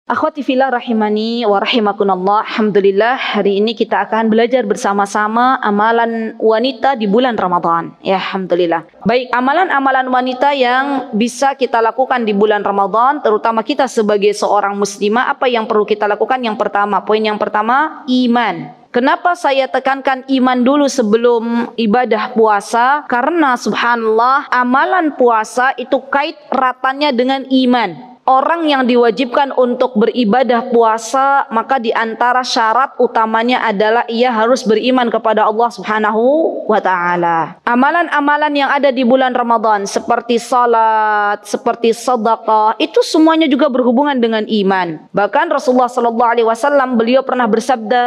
Akhwati fillah rahimani wa rahimakumullah. Alhamdulillah, hari ini kita akan belajar bersama-sama amalan wanita di bulan Ramadan. Ya, alhamdulillah. Baik, amalan-amalan wanita yang bisa kita lakukan di bulan Ramadan, terutama kita sebagai seorang muslimah, apa yang perlu kita lakukan? Yang pertama, poin yang pertama, iman. Kenapa saya tekankan iman dulu sebelum ibadah puasa? Karena subhanallah, amalan puasa itu kait ratannya dengan iman. Orang yang diwajibkan untuk beribadah puasa, maka di antara syarat utamanya adalah ia harus beriman kepada Allah Subhanahu wa taala. Amalan-amalan yang ada di bulan Ramadan seperti salat, seperti sedekah, itu semuanya juga berhubungan dengan iman. Bahkan Rasulullah sallallahu alaihi wasallam beliau pernah bersabda,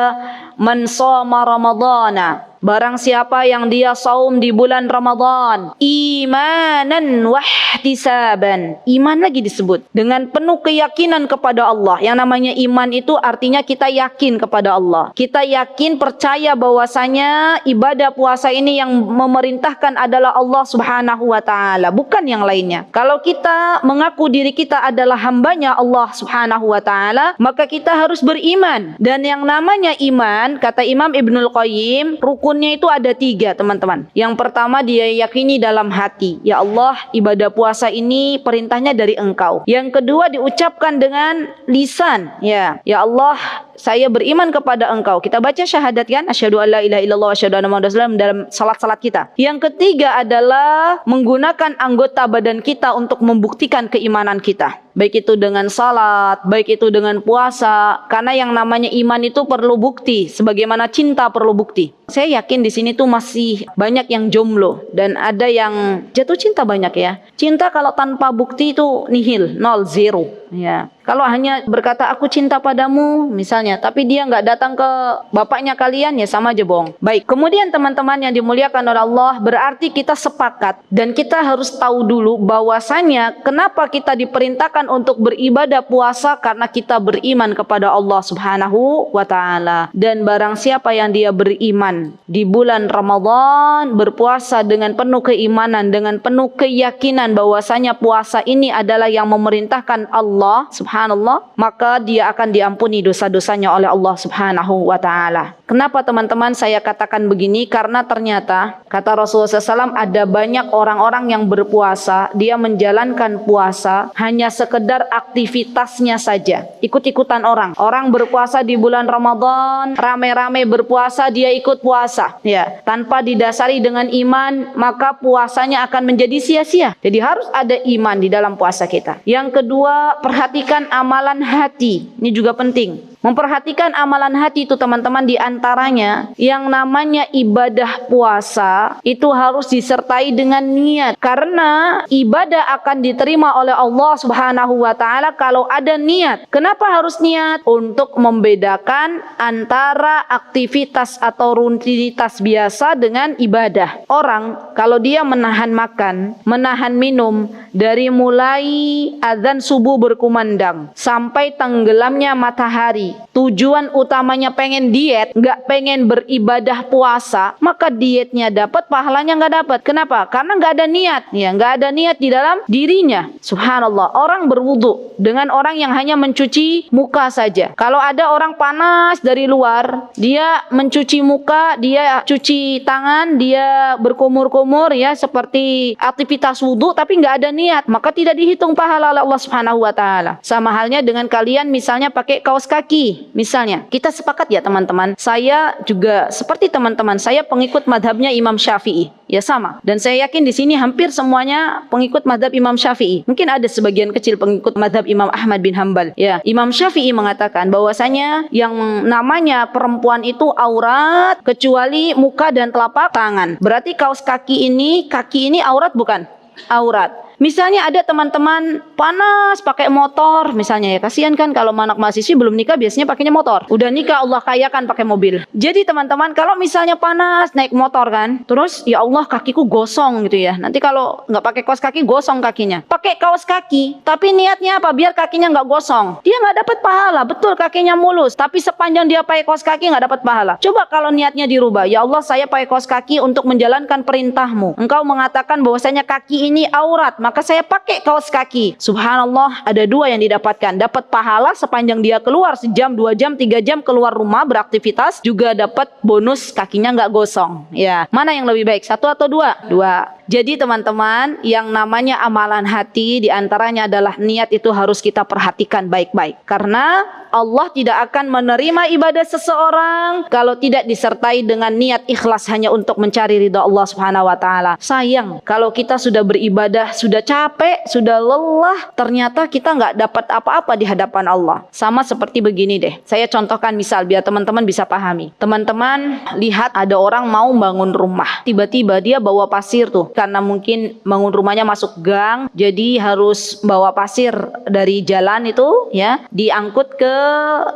"Man shoma Ramadhana." Barang siapa yang dia saum di bulan Ramadan imanan wahtisaban, iman lagi disebut, dengan penuh keyakinan kepada Allah. Yang namanya iman itu artinya kita yakin kepada Allah. Kita yakin, percaya bahwasanya ibadah puasa ini yang memerintahkan adalah Allah Subhanahu wa taala, bukan yang lainnya. Kalau kita mengaku diri kita adalah hambanya Allah Subhanahu wa taala, maka kita harus beriman. Dan yang namanya iman, kata Imam Ibnul Qayyim, rukunnya itu ada 3, teman-teman. Yang pertama, dia yakini dalam hati, ya Allah, ibadah puasa ini perintahnya dari Engkau. Yang kedua, diucapkan dengan lisan, ya Allah, saya beriman kepada Engkau. Kita baca syahadat kan, asyhadu alla ilaha illallah wa asyhadu anna muhammadar rasulullah dalam salat-salat kita. Yang ketiga adalah menggunakan anggota badan kita untuk membuktikan keimanan kita. Baik itu dengan salat, baik itu dengan puasa. Karena yang namanya iman itu perlu bukti, sebagaimana cinta perlu bukti. Saya yakin di sini tuh masih banyak yang jomblo dan ada yang jatuh cinta banyak ya. Cinta kalau tanpa bukti itu nihil, 0, 0 ya. Kalau hanya berkata aku cinta padamu misalnya, tapi dia nggak datang ke bapaknya kalian, ya sama aja bohong. Baik, kemudian teman-teman yang dimuliakan oleh Allah, berarti kita sepakat dan kita harus tahu dulu bahwasanya kenapa kita diperintahkan untuk beribadah puasa, karena kita beriman kepada Allah Subhanahu wa taala. Dan barang siapa yang dia beriman di bulan Ramadan, berpuasa dengan penuh keimanan, dengan penuh keyakinan bahwasanya puasa ini adalah yang memerintahkan Allah Subhanallah, maka dia akan diampuni dosa-dosanya oleh Allah Subhanahu wa taala. Kenapa teman-teman saya katakan begini? Karena ternyata kata Rasulullah SAW, ada banyak orang-orang yang berpuasa, dia menjalankan puasa hanya sekedar aktivitasnya saja, ikut-ikutan orang. Orang berpuasa di bulan Ramadan, rame-rame berpuasa, dia ikut puasa, ya, tanpa didasari dengan iman, maka puasanya akan menjadi sia-sia. Jadi harus ada iman di dalam puasa kita. Yang kedua, perhatikan amalan hati. Ini juga penting. Memperhatikan amalan hati itu teman-teman, di antaranya yang namanya ibadah puasa itu harus disertai dengan niat. Karena ibadah akan diterima oleh Allah Subhanahu wa taala kalau ada niat. Kenapa harus niat? Untuk membedakan antara aktivitas atau rutinitas biasa dengan ibadah. Orang kalau dia menahan makan, menahan minum dari mulai azan subuh berkumandang sampai tenggelamnya matahari, tujuan utamanya pengen diet, nggak pengen beribadah puasa, maka dietnya dapat, pahalanya nggak dapat. Kenapa? Karena nggak ada niat, ya, nggak ada niat di dalam dirinya. Subhanallah, orang berwudu dengan orang yang hanya mencuci muka saja. Kalau ada orang panas dari luar, dia mencuci muka, dia cuci tangan, dia berkumur-kumur, ya, seperti aktivitas wudu, tapi nggak ada niat, maka tidak dihitung pahala oleh Allah Subhanahu wa taala. Sama halnya dengan kalian misalnya pakai kaos kaki. Misalnya, kita sepakat ya teman-teman, saya juga seperti teman-teman, saya pengikut madhabnya Imam Syafi'i. Ya sama. Dan saya yakin di sini hampir semuanya pengikut madhab Imam Syafi'i. Mungkin ada sebagian kecil pengikut madhab Imam Ahmad bin Hanbal. Ya, Imam Syafi'i mengatakan bahwasanya yang namanya perempuan itu aurat kecuali muka dan telapak tangan. Berarti kaos kaki ini aurat bukan? Aurat. Misalnya ada teman-teman panas pakai motor misalnya, ya, kasihan kan kalau anak mahasiswi belum nikah biasanya pakainya motor. Udah nikah Allah kayakan pakai mobil. Jadi teman-teman kalau misalnya panas naik motor kan, terus ya Allah kakiku gosong gitu ya. Nanti kalau nggak pakai kaos kaki gosong kakinya. Pakai kaos kaki tapi niatnya apa? Biar kakinya nggak gosong. Dia nggak dapat pahala. Betul kakinya mulus, tapi sepanjang dia pakai kaos kaki nggak dapat pahala. Coba kalau niatnya dirubah. Ya Allah, saya pakai kaos kaki untuk menjalankan perintahmu. Engkau mengatakan bahwasanya kaki ini aurat, maka saya pakai kaos kaki. Subhanallah, ada dua yang didapatkan. Dapat pahala sepanjang dia keluar sejam, 2 jam, 3 jam keluar rumah beraktivitas, juga dapat bonus kakinya nggak gosong. Ya, mana yang lebih baik? 1 atau 2? 2. Jadi teman-teman, yang namanya amalan hati diantaranya adalah niat, itu harus kita perhatikan baik-baik. Karena Allah tidak akan menerima ibadah seseorang kalau tidak disertai dengan niat ikhlas hanya untuk mencari ridha Allah Subhanahu wa taala. Sayang kalau kita sudah beribadah, sudah capek, sudah lelah, ternyata kita nggak dapat apa-apa di hadapan Allah. Sama seperti begini deh. Saya contohkan misal biar teman-teman bisa pahami. Teman-teman lihat ada orang mau bangun rumah. Tiba-tiba dia bawa pasir tuh. Karena mungkin bangun rumahnya masuk gang, jadi harus bawa pasir dari jalan itu ya, diangkut ke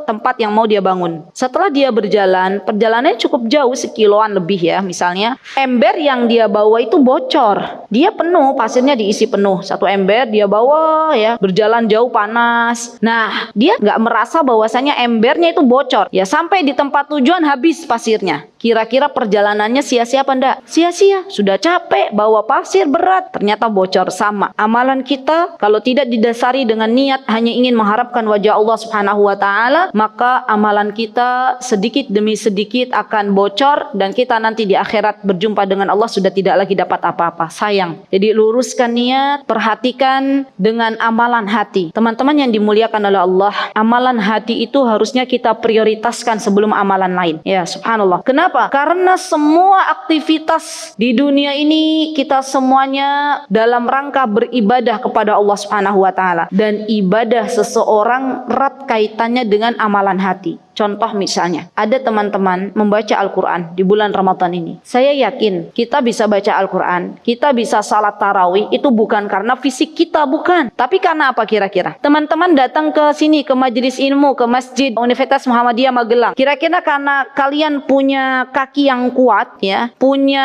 tempat yang mau dia bangun. Setelah dia berjalan, perjalanannya cukup jauh, sekiloan lebih ya misalnya, ember yang dia bawa itu bocor. Dia penuh, pasirnya diisi penuh. 1 ember dia bawa ya, berjalan jauh panas. Nah, dia nggak merasa bahwasanya embernya itu bocor. Ya sampai di tempat tujuan habis pasirnya. Kira-kira perjalanannya sia-sia apa enggak? Sia-sia. Sudah capek bawa pasir berat, ternyata bocor. Sama amalan kita kalau tidak didasari dengan niat hanya ingin mengharapkan wajah Allah Subhanahu wa taala, maka amalan kita sedikit demi sedikit akan bocor dan kita nanti di akhirat berjumpa dengan Allah sudah tidak lagi dapat apa-apa. Sayang. Jadi luruskan niat, perhatikan dengan amalan hati. Teman-teman yang dimuliakan oleh Allah, amalan hati itu harusnya kita prioritaskan sebelum amalan lain. Ya, subhanallah. Kenapa? Karena semua aktivitas di dunia ini kita semuanya dalam rangka beribadah kepada Allah Subhanahu wa taala, dan ibadah seseorang erat kaitannya dengan amalan hati. Contoh misalnya, ada teman-teman membaca Al-Quran di bulan Ramadan ini. Saya yakin kita bisa baca Al-Quran, kita bisa salat tarawih, itu bukan karena fisik kita, bukan. Tapi karena apa kira-kira? Teman-teman datang ke sini, ke majelis ilmu, ke masjid Universitas Muhammadiyah Magelang. Kira-kira karena kalian punya kaki yang kuat, ya, punya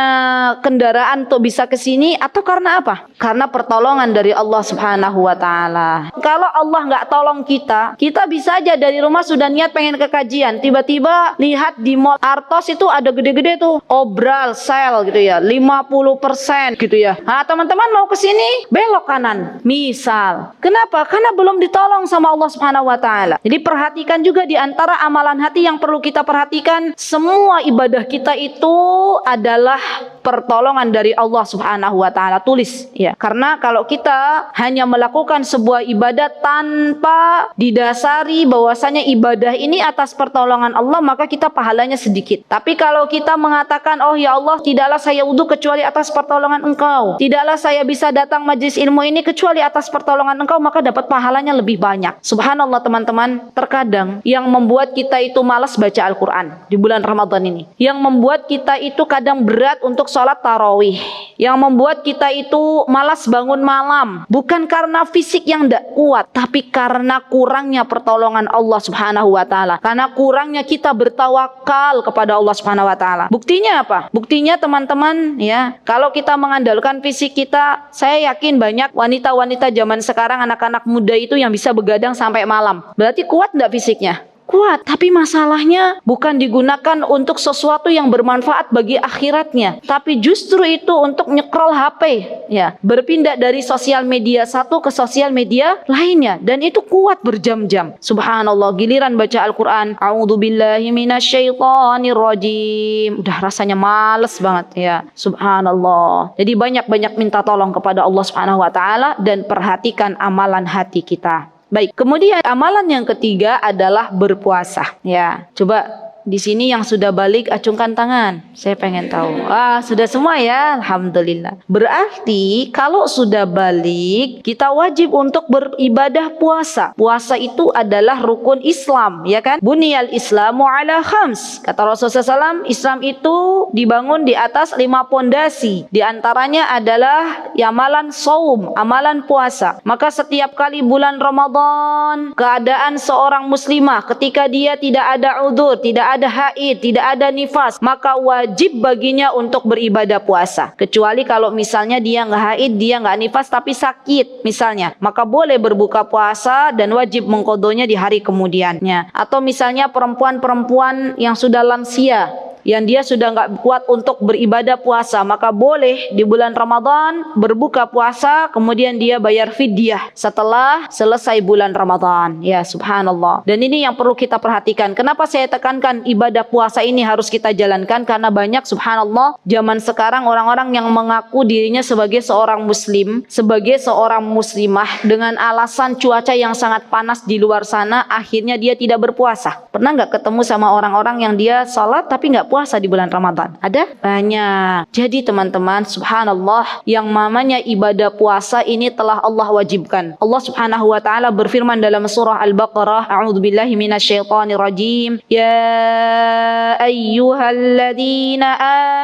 kendaraan untuk bisa ke sini, atau karena apa? Karena pertolongan dari Allah Subhanahu wa taala. Kalau Allah nggak tolong kita, kita bisa aja dari rumah sudah niat pengen ke kajian, tiba-tiba lihat di mall Artos itu ada gede-gede tuh obral sale gitu ya, 50% gitu ya. Nah, teman-teman mau ke sini belok kanan misal. Kenapa? Karena belum ditolong sama Allah Subhanahu wa taala. Jadi perhatikan juga di antara amalan hati yang perlu kita perhatikan, semua ibadah kita itu adalah pertolongan dari Allah Subhanahu wa taala. Tulis ya. Karena kalau kita hanya melakukan sebuah ibadah tanpa didasari bahwasanya ibadah ini atas pertolongan Allah, maka kita pahalanya sedikit. Tapi kalau kita mengatakan, oh ya Allah, tidaklah saya wudhu kecuali atas pertolongan Engkau, tidaklah saya bisa datang majelis ilmu ini kecuali atas pertolongan Engkau, maka dapat pahalanya lebih banyak. Subhanallah teman-teman, terkadang yang membuat kita itu malas baca Al-Quran di bulan Ramadan ini, yang membuat kita itu kadang berat untuk sholat tarawih, yang membuat kita itu malas bangun malam, bukan karena fisik yang tidak kuat, tapi karena kurangnya pertolongan Allah Subhanahu wa taala. Karena kurangnya kita bertawakal kepada Allah Subhanahu wa taala. Buktinya apa? Buktinya teman-teman ya, kalau kita mengandalkan fisik kita, saya yakin banyak wanita-wanita zaman sekarang, anak-anak muda itu yang bisa begadang sampai malam. Berarti kuat enggak fisiknya? Kuat, tapi masalahnya bukan digunakan untuk sesuatu yang bermanfaat bagi akhiratnya, tapi justru itu untuk nyekrol HP ya, berpindah dari sosial media satu ke sosial media lainnya, dan itu kuat berjam-jam. Subhanallah, giliran baca Al-Quran, a'udzubillahi minasyaitonirrajim, udah rasanya males banget ya. Subhanallah. Jadi banyak-banyak minta tolong kepada Allah Subhanahu wa taala dan perhatikan amalan hati kita. Baik, kemudian amalan yang ketiga adalah berpuasa. Ya, coba di sini yang sudah balik acungkan tangan. Saya pengen tahu. Sudah semua ya, alhamdulillah. Berarti kalau sudah balik, kita wajib untuk beribadah puasa. Puasa itu adalah rukun Islam, ya kan? Buniyal Islamu ala khams. Kata Rasulullah SAW, Islam itu dibangun di atas 5 pondasi. Di antaranya adalah amalan saum, amalan puasa. Maka setiap kali bulan Ramadan, keadaan seorang muslimah ketika dia tidak ada udzur, tidak ada haid, tidak ada nifas, maka wajib baginya untuk beribadah puasa. Kecuali kalau misalnya dia nggak haid, dia nggak nifas tapi sakit misalnya, maka boleh berbuka puasa dan wajib mengqodhonya di hari kemudiannya. Atau misalnya perempuan-perempuan yang sudah lansia, yang dia sudah nggak kuat untuk beribadah puasa, maka boleh di bulan Ramadan berbuka puasa, kemudian dia bayar fidyah setelah selesai bulan Ramadan. Ya subhanallah. Dan ini yang perlu kita perhatikan. Kenapa saya tekankan ibadah puasa ini harus kita jalankan? Karena banyak subhanallah zaman sekarang orang-orang yang mengaku dirinya sebagai seorang muslim, sebagai seorang muslimah, dengan alasan cuaca yang sangat panas di luar sana, akhirnya dia tidak berpuasa. Pernah nggak ketemu sama orang-orang yang dia salat tapi nggak puasa di bulan Ramadan? Ada? Banyak. Jadi teman-teman, subhanallah, yang namanya ibadah puasa ini telah Allah wajibkan. Allah subhanahu wa ta'ala berfirman dalam surah Al-Baqarah, a'udzubillahi minasyaitonirrajim, ya ayyuhalladzina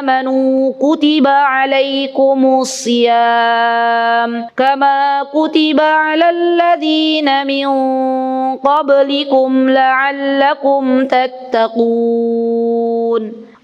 amanu kutiba alaikumus siyam kama kutiba alal ladzina min qablikum la'allakum tattaqun.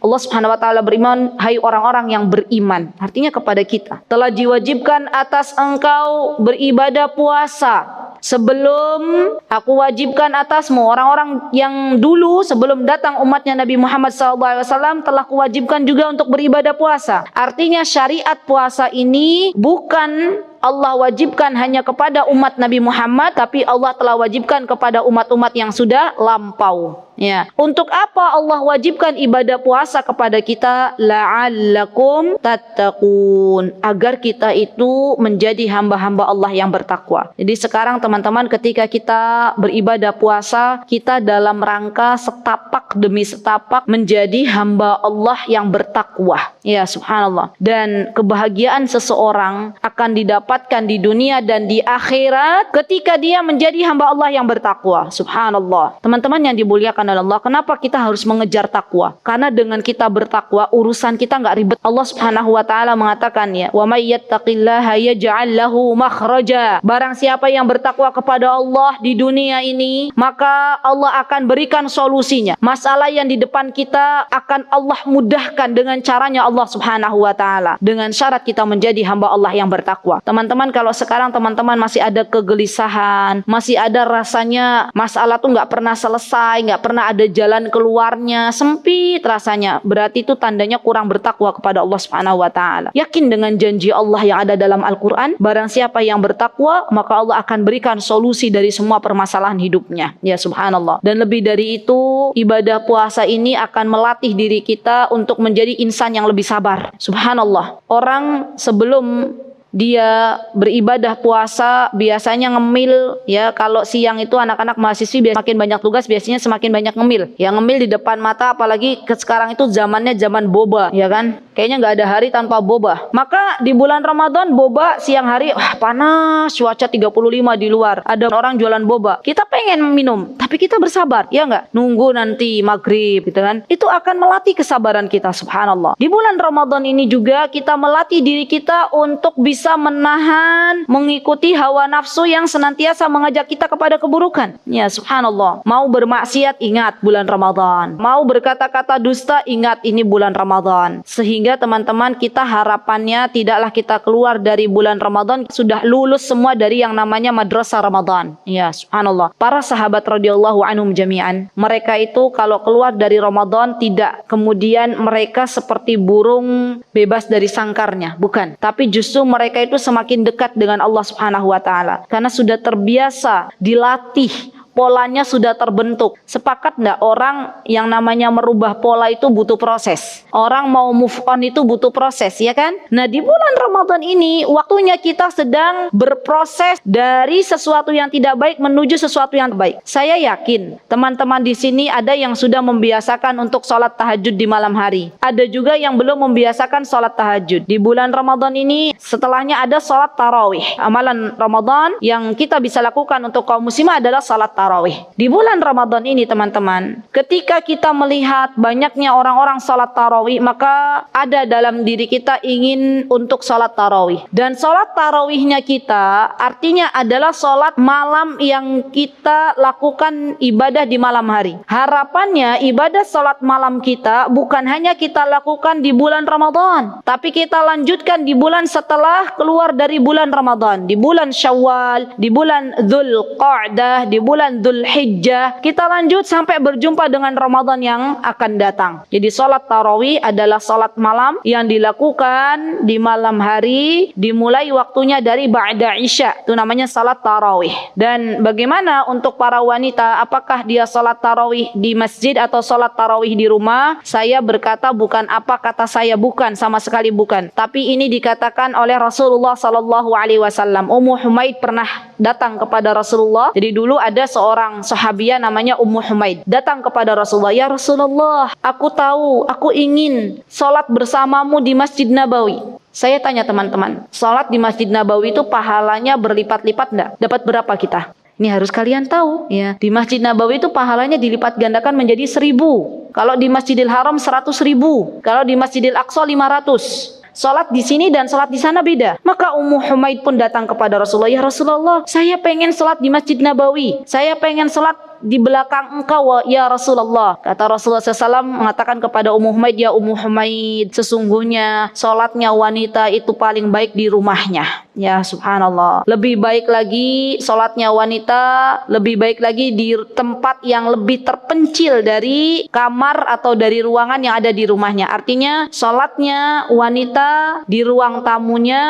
Allah subhanahu wa ta'ala beriman, hai orang-orang yang beriman, artinya kepada kita, telah diwajibkan atas engkau beribadah puasa sebelum aku wajibkan atasmu. Orang-orang yang dulu sebelum datang umatnya Nabi Muhammad SAW telah kuwajibkan juga untuk beribadah puasa. Artinya syariat puasa ini bukan Allah wajibkan hanya kepada umat Nabi Muhammad, tapi Allah telah wajibkan kepada umat-umat yang sudah lampau. Ya. Untuk apa Allah wajibkan ibadah puasa kepada kita? La'allakum tattaqun, agar kita itu menjadi hamba-hamba Allah yang bertakwa. Jadi sekarang teman-teman, ketika kita beribadah puasa, kita dalam rangka setapak demi setapak menjadi hamba Allah yang bertakwa. Ya subhanallah. Dan kebahagiaan seseorang akan didapatkan di dunia dan di akhirat ketika dia menjadi hamba Allah yang bertakwa. Subhanallah. Teman-teman yang dimuliakan oleh Allah, kenapa kita harus mengejar takwa? Karena dengan kita bertakwa, urusan kita nggak ribet. Allah subhanahu wa ta'ala mengatakan, ya, wa may yattaqillaha yaj'al lahu makhraja. Barang siapa yang bertakwa kepada Allah di dunia ini, maka Allah akan berikan solusinya. Masalah yang di depan kita akan Allah mudahkan dengan caranya Allah subhanahu wa ta'ala, dengan syarat kita menjadi hamba Allah yang bertakwa. Teman-teman, kalau sekarang teman-teman masih ada kegelisahan, masih ada rasanya masalah tuh nggak pernah selesai, nggak pernah ada jalan keluarnya, sempit rasanya, berarti itu tandanya kurang bertakwa kepada Allah subhanahu wa ta'ala. Yakin dengan janji Allah yang ada dalam Al-Quran, barang siapa yang bertakwa, maka Allah akan berikan solusi dari semua permasalahan hidupnya. Ya subhanallah. Dan lebih dari itu, ibadah puasa ini akan melatih diri kita untuk menjadi insan yang lebih sabar. Subhanallah. Orang sebelum dia beribadah puasa biasanya ngemil, ya. Kalau siang itu anak-anak mahasiswi semakin banyak tugas, biasanya semakin banyak ngemil. Ya, ngemil di depan mata, apalagi sekarang itu zamannya zaman boba, ya kan? Kayaknya nggak ada hari tanpa boba. Maka di bulan Ramadan boba siang hari, wah panas, cuaca 35 di luar, ada orang jualan boba. Kita pengen minum, tapi kita bersabar, ya nggak? Nunggu nanti maghrib, gitu kan? Itu akan melatih kesabaran kita, subhanallah. Di bulan Ramadan ini juga kita melatih diri kita untuk bisa menahan, mengikuti hawa nafsu yang senantiasa mengajak kita kepada keburukan. Ya subhanallah. Mau bermaksiat, ingat bulan Ramadan. Mau berkata-kata dusta, ingat ini bulan Ramadan. Sehingga teman-teman, kita harapannya tidaklah kita keluar dari bulan Ramadan sudah lulus semua dari yang namanya madrasah Ramadan. Ya subhanallah. Para sahabat radhiyallahu anhum jami'an, mereka itu kalau keluar dari Ramadan tidak kemudian mereka seperti burung bebas dari sangkarnya, bukan. Tapi justru mereka itu semakin dekat dengan Allah subhanahu wa ta'ala, karena sudah terbiasa, dilatih, polanya sudah terbentuk. Sepakat enggak orang yang namanya merubah pola itu butuh proses? Orang mau move on itu butuh proses, ya kan? Nah, di bulan Ramadan ini waktunya kita sedang berproses dari sesuatu yang tidak baik menuju sesuatu yang baik. Saya yakin teman-teman di sini ada yang sudah membiasakan untuk sholat tahajud di malam hari. Ada juga yang belum membiasakan sholat tahajud. Di bulan Ramadan ini setelahnya ada sholat tarawih. Amalan Ramadan yang kita bisa lakukan untuk kaum muslimah adalah sholat tarawih. Di bulan Ramadan ini teman-teman, ketika kita melihat banyaknya orang-orang sholat tarawih, maka ada dalam diri kita ingin untuk sholat tarawih. Dan sholat tarawihnya kita artinya adalah sholat malam yang kita lakukan ibadah di malam hari. Harapannya ibadah sholat malam kita bukan hanya kita lakukan di bulan Ramadan, tapi kita lanjutkan di bulan setelah keluar dari bulan Ramadan, di bulan Syawal, di bulan Dzulqa'dah, di bulan bulan Dzulhijjah, kita lanjut sampai berjumpa dengan Ramadan yang akan datang. Jadi salat tarawih adalah salat malam yang dilakukan di malam hari, dimulai waktunya dari ba'da isya. Itu namanya salat tarawih. Dan bagaimana untuk para wanita, apakah dia salat tarawih di masjid atau salat tarawih di rumah? Saya berkata bukan apa kata saya, bukan, sama sekali bukan. Tapi ini dikatakan oleh Rasulullah sallallahu alaihi wasallam. Ummu Humaid pernah datang kepada Rasulullah. Jadi dulu ada seorang sahabiah namanya Ummu Humaid datang kepada Rasulullah, "Ya Rasulullah, aku tahu, aku ingin salat bersamamu di Masjid Nabawi." Saya tanya teman-teman, salat di Masjid Nabawi itu pahalanya berlipat-lipat enggak? Dapat berapa kita? Ini harus kalian tahu ya. Di Masjid Nabawi itu pahalanya dilipat gandakan menjadi 1000. Kalau di Masjidil Haram 100.000. Kalau di Masjidil Aqsa 500. Salat di sini dan salat di sana beda. Maka Ummu Humaid pun datang kepada Rasulullah, "Ya Rasulullah, saya pengen salat di Masjid Nabawi. Saya pengen salat di belakang engkau ya Rasulullah." Kata Rasulullah SAW mengatakan kepada Ummu Humaid, "Ya Ummu Humaid, sesungguhnya salatnya wanita itu paling baik di rumahnya." Ya subhanallah. Lebih baik lagi salatnya wanita, lebih baik lagi di tempat yang lebih terpencil dari kamar atau dari ruangan yang ada di rumahnya. Artinya salatnya wanita di ruang tamunya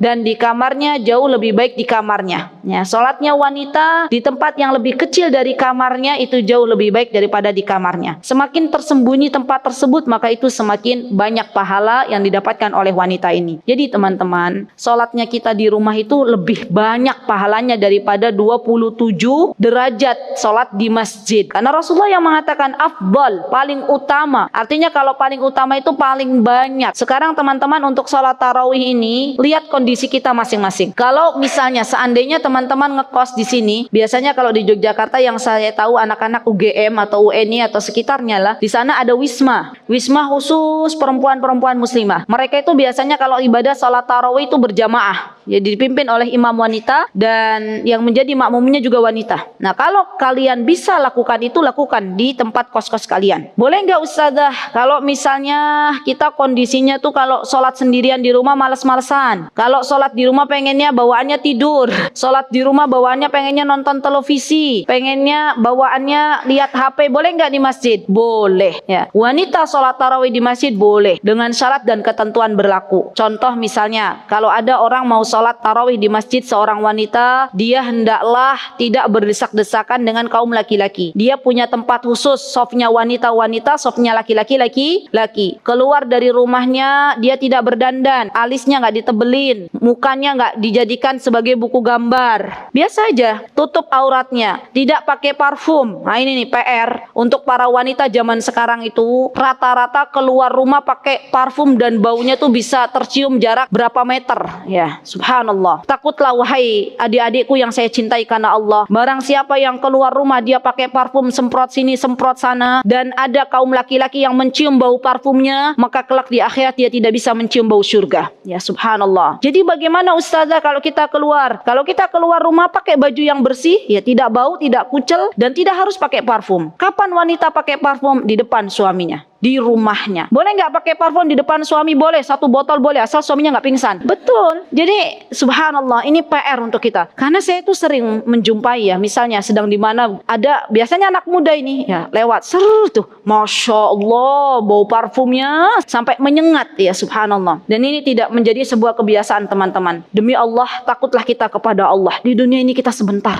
dan di kamarnya jauh lebih baik di kamarnya. Ya, salatnya wanita di tempat yang lebih kecil dari kamarnya itu jauh lebih baik daripada di kamarnya. Semakin tersembunyi tempat tersebut, maka itu semakin banyak pahala yang didapatkan oleh wanita ini. Jadi teman-teman, salatnya kita di rumah itu lebih banyak pahalanya daripada 27 derajat salat di masjid. Karena Rasulullah yang mengatakan afdal, paling utama. Artinya kalau paling utama itu paling banyak. Sekarang teman-teman untuk salat tarawih ini, lihat kondisi kita masing-masing. Kalau misalnya seandainya teman-teman ngekos di sini, biasanya kalau di Yogyakarta yang saya tahu anak-anak UGM atau UNI atau sekitarnya lah, di sana ada wisma. Wisma khusus perempuan-perempuan muslimah. Mereka itu biasanya kalau ibadah salat tarawih itu berjamaah. Jadi dipimpin oleh imam wanita dan yang menjadi makmumnya juga wanita. Nah, kalau kalian bisa lakukan itu, lakukan di tempat kos-kos kalian. Boleh nggak Ustazah kalau misalnya kita kondisinya tuh kalau sholat sendirian di rumah males-malesan, kalau sholat di rumah pengennya bawaannya tidur, sholat di rumah bawaannya pengennya nonton televisi, pengennya bawaannya lihat HP, boleh nggak di masjid? Boleh ya. Wanita sholat tarawih di masjid boleh dengan syarat dan ketentuan berlaku. Contoh misalnya kalau ada orang mau sholat tarawih di masjid, seorang wanita, dia hendaklah tidak berdesak-desakan dengan kaum laki-laki. Dia punya tempat khusus, safnya wanita-wanita, safnya laki-laki. Keluar dari rumahnya, dia tidak berdandan, alisnya nggak ditebelin, mukanya nggak dijadikan sebagai buku gambar. Biasa aja, tutup auratnya, tidak pakai parfum. Nah ini nih PR untuk para wanita zaman sekarang itu, rata-rata keluar rumah pakai parfum dan baunya tuh bisa tercium jarak berapa meter. Ya, subhanallah. Takutlah wahai adik-adikku yang saya cintai karena Allah. Barang siapa yang keluar rumah dia pakai parfum semprot sini semprot sana dan ada kaum laki-laki yang mencium bau parfumnya, maka kelak di akhirat dia tidak bisa mencium bau surga. Ya subhanallah. Jadi bagaimana Ustazah kalau kita keluar? Kalau kita keluar rumah pakai baju yang bersih, ya tidak bau, tidak kucel dan tidak harus pakai parfum. Kapan wanita pakai parfum? Di depan suaminya, di rumahnya. Boleh nggak pakai parfum di depan suami? Boleh, 1 botol boleh, asal suaminya nggak pingsan. Betul. Jadi subhanallah, ini PR untuk kita. Karena saya itu sering menjumpai ya, misalnya sedang di mana ada biasanya anak muda ini ya lewat, seru tuh, masya Allah, bau parfumnya sampai menyengat ya subhanallah. Dan ini tidak menjadi sebuah kebiasaan teman-teman. Demi Allah, takutlah kita kepada Allah. Di dunia ini kita sebentar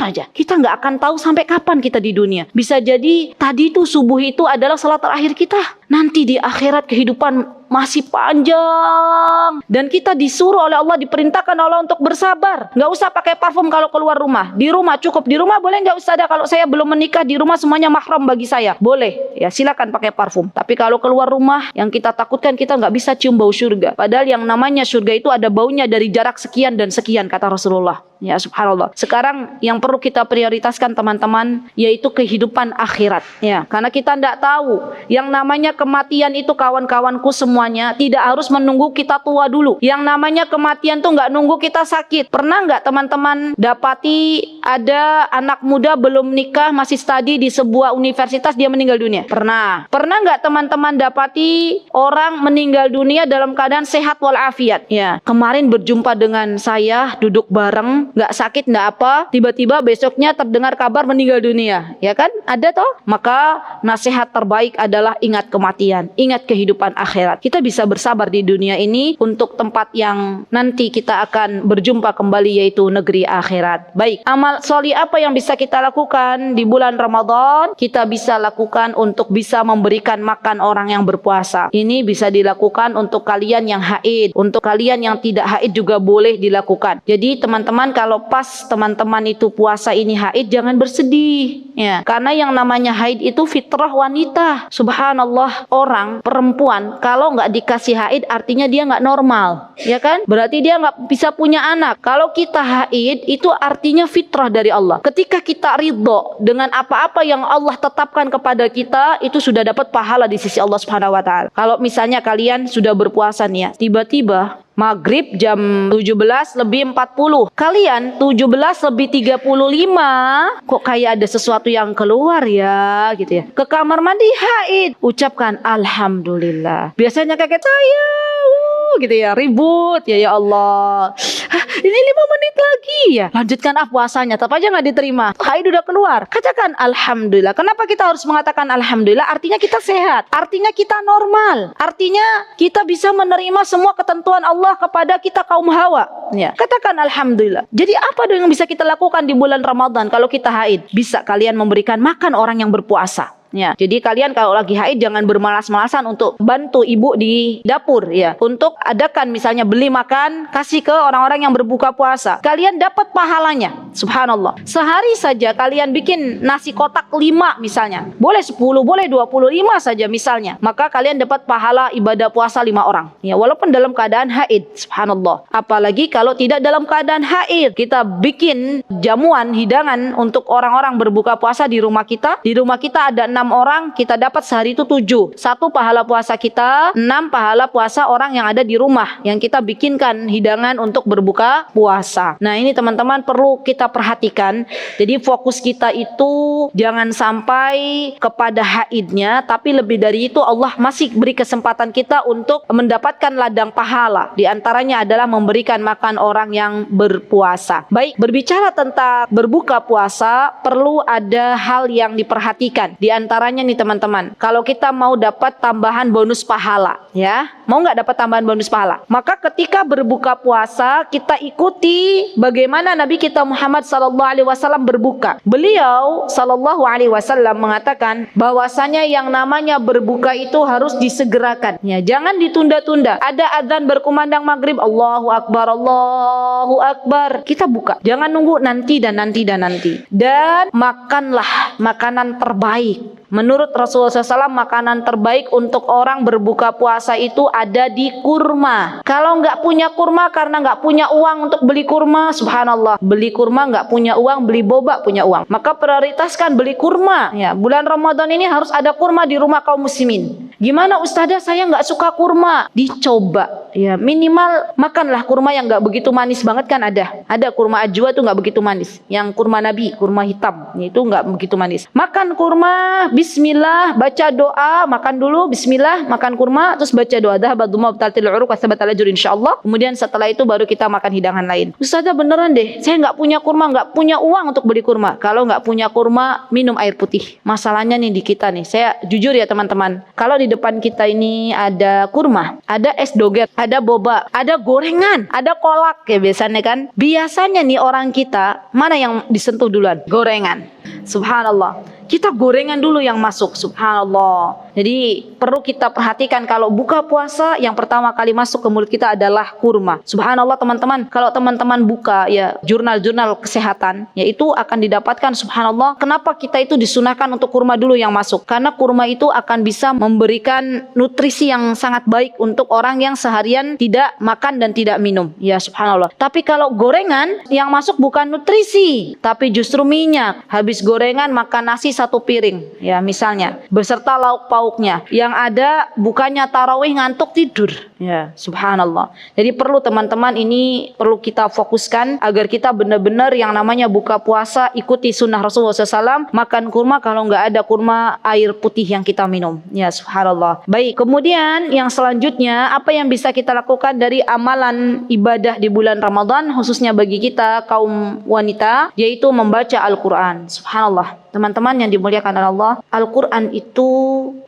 aja. Kita nggak akan tahu sampai kapan kita di dunia. Bisa jadi tadi itu subuh itu adalah salat terakhir kita. Nanti di akhirat kehidupan masih panjang dan kita disuruh oleh Allah, diperintahkan Allah untuk bersabar. Nggak usah pakai parfum kalau keluar rumah. Di rumah cukup. Di rumah boleh nggak Ustazah kalau saya belum menikah, di rumah semuanya mahram bagi saya? Boleh. Ya silakan pakai parfum. Tapi kalau keluar rumah, yang kita takutkan kita nggak bisa cium bau surga. Padahal yang namanya surga itu ada baunya dari jarak sekian dan sekian kata Rasulullah. Ya subhanallah. Sekarang yang perlu kita prioritaskan teman-teman yaitu kehidupan akhirat. Ya, karena kita tidak tahu yang namanya kematian itu kawan-kawanku semuanya tidak harus menunggu kita tua dulu. Yang namanya kematian tuh nggak nunggu kita sakit. Pernah nggak teman-teman dapati ada anak muda belum nikah, masih studi di sebuah universitas, dia meninggal dunia? Pernah. Pernah nggak teman-teman dapati orang meninggal dunia dalam keadaan sehat walafiat? Ya, kemarin berjumpa dengan saya, duduk bareng, nggak sakit, nggak apa, tiba-tiba besoknya terdengar kabar meninggal dunia. Ya kan? Ada toh? Maka nasihat terbaik adalah ingat kematian, ingat kehidupan akhirat. Kita bisa bersabar di dunia ini untuk tempat yang nanti kita akan berjumpa kembali, yaitu negeri akhirat. Baik, amal sholih apa yang bisa kita lakukan di bulan Ramadan? Kita bisa lakukan untuk bisa memberikan makan orang yang berpuasa. Ini bisa dilakukan untuk kalian yang haid, untuk kalian yang tidak haid juga boleh dilakukan. Jadi teman-teman, kalau pas teman-teman itu puasa ini haid, jangan bersedih ya, karena yang namanya haid itu fitrah wanita. Subhanallah, orang perempuan kalau nggak dikasih haid artinya dia nggak normal, ya kan? Berarti dia nggak bisa punya anak. Kalau kita haid itu artinya fitrah dari Allah. Ketika kita ridho dengan apa-apa yang Allah tetapkan kepada kita, itu sudah dapat pahala di sisi Allah Subhanahu wa taala. Kalau misalnya kalian sudah berpuasa nih ya, tiba-tiba maghrib jam 17:40, kalian 17:35, kok kayak ada sesuatu yang keluar ya gitu ya, ke kamar mandi haid, ucapkan alhamdulillah. Biasanya kakek saya gitu ya, ribut ya, ya Allah, ini 5 menit lagi ya, lanjutkan puasanya, tetap aja nggak diterima, haid udah keluar. Katakan alhamdulillah. Kenapa kita harus mengatakan alhamdulillah? Artinya kita sehat, artinya kita normal, artinya kita bisa menerima semua ketentuan Allah kepada kita kaum Hawa ya. Katakan alhamdulillah. Jadi apa dong yang bisa kita lakukan di bulan Ramadan kalau kita haid? Bisa kalian memberikan makan orang yang berpuasa ya. Jadi kalian kalau lagi haid jangan bermalas-malasan untuk bantu ibu di dapur ya, untuk adakan misalnya beli makan, kasih ke orang-orang yang berbuka puasa. Kalian dapat pahalanya. Subhanallah. Sehari saja kalian bikin nasi kotak 5 misalnya, boleh 10, boleh 25 saja misalnya, maka kalian dapat pahala ibadah puasa 5 orang ya, walaupun dalam keadaan haid. Subhanallah. Apalagi kalau tidak dalam keadaan haid, kita bikin jamuan hidangan untuk orang-orang berbuka puasa di rumah kita. Di rumah kita ada 6 orang, kita dapat sehari itu 7. 1 pahala puasa kita, 6 pahala puasa orang yang ada di rumah yang kita bikinkan hidangan untuk berbuka puasa. Nah ini teman-teman perlu kita perhatikan. Jadi fokus kita itu jangan sampai kepada haidnya, tapi lebih dari itu Allah masih beri kesempatan kita untuk mendapatkan ladang pahala. Di antaranya adalah memberikan makan orang yang berpuasa. Baik, berbicara tentang berbuka puasa, perlu ada hal yang diperhatikan. Di antaranya nih teman-teman, kalau kita mau dapat tambahan bonus pahala ya, mau nggak dapat tambahan bonus pahala? Maka ketika berbuka puasa kita ikuti bagaimana Nabi kita Muhammad SAW berbuka. Beliau SAW mengatakan bahwasanya yang namanya berbuka itu harus disegerakan ya, jangan ditunda-tunda. Ada azan berkumandang maghrib, Allahu Akbar, Allahu Akbar, kita buka, jangan nunggu nanti dan nanti dan nanti. Dan makanlah makanan terbaik. Menurut Rasulullah SAW, makanan terbaik untuk orang berbuka puasa itu ada di kurma. Kalau nggak punya kurma karena nggak punya uang untuk beli kurma, subhanallah, beli kurma nggak punya uang, beli boba punya uang, maka prioritaskan beli kurma ya. Bulan Ramadan ini harus ada kurma di rumah kaum muslimin. Gimana Ustazah, saya nggak suka kurma? Dicoba ya, minimal makanlah kurma yang nggak begitu manis banget kan ada kurma ajwa tuh nggak begitu manis, yang kurma Nabi, kurma hitam itu nggak begitu manis. Makan kurma, bismillah, baca doa, makan dulu, bismillah, makan kurma, terus baca doa, dhahabaduma btaltil uruq wa thabatal ajr insyaallah. Kemudian setelah itu baru kita makan hidangan lain. Ustazah beneran deh, saya nggak punya kurma, nggak punya uang untuk beli kurma. Kalau nggak punya kurma, minum air putih. Masalahnya nih di kita nih, saya jujur ya teman-teman, kalau di depan kita ini ada kurma, ada es doger, ada boba, ada gorengan, ada kolak ya biasanya kan. Biasanya nih orang kita, mana yang disentuh duluan? Gorengan. Subhanallah. Kita gorengan dulu yang masuk, subhanallah. Jadi perlu kita perhatikan kalau buka puasa yang pertama kali masuk ke mulut kita adalah kurma. Subhanallah teman-teman, kalau teman-teman buka ya jurnal-jurnal kesehatan, ya itu akan didapatkan subhanallah. Kenapa kita itu disunahkan untuk kurma dulu yang masuk? Karena kurma itu akan bisa memberikan nutrisi yang sangat baik untuk orang yang seharian tidak makan dan tidak minum. Ya subhanallah. Tapi kalau gorengan yang masuk bukan nutrisi, tapi justru minyak. Habis gorengan makan nasi 1 piring ya misalnya, beserta lauk pauk pauknya. Yang ada bukannya tarawih ngantuk tidur. Ya, subhanallah. Jadi perlu teman-teman, ini perlu kita fokuskan agar kita benar-benar yang namanya buka puasa ikuti sunnah Rasulullah SAW, makan kurma, kalau nggak ada kurma air putih yang kita minum. Ya, subhanallah. Baik, kemudian yang selanjutnya apa yang bisa kita lakukan dari amalan ibadah di bulan Ramadan khususnya bagi kita kaum wanita, yaitu membaca Al-Quran. Subhanallah. Teman-teman yang dimuliakan oleh Allah, Al-Quran itu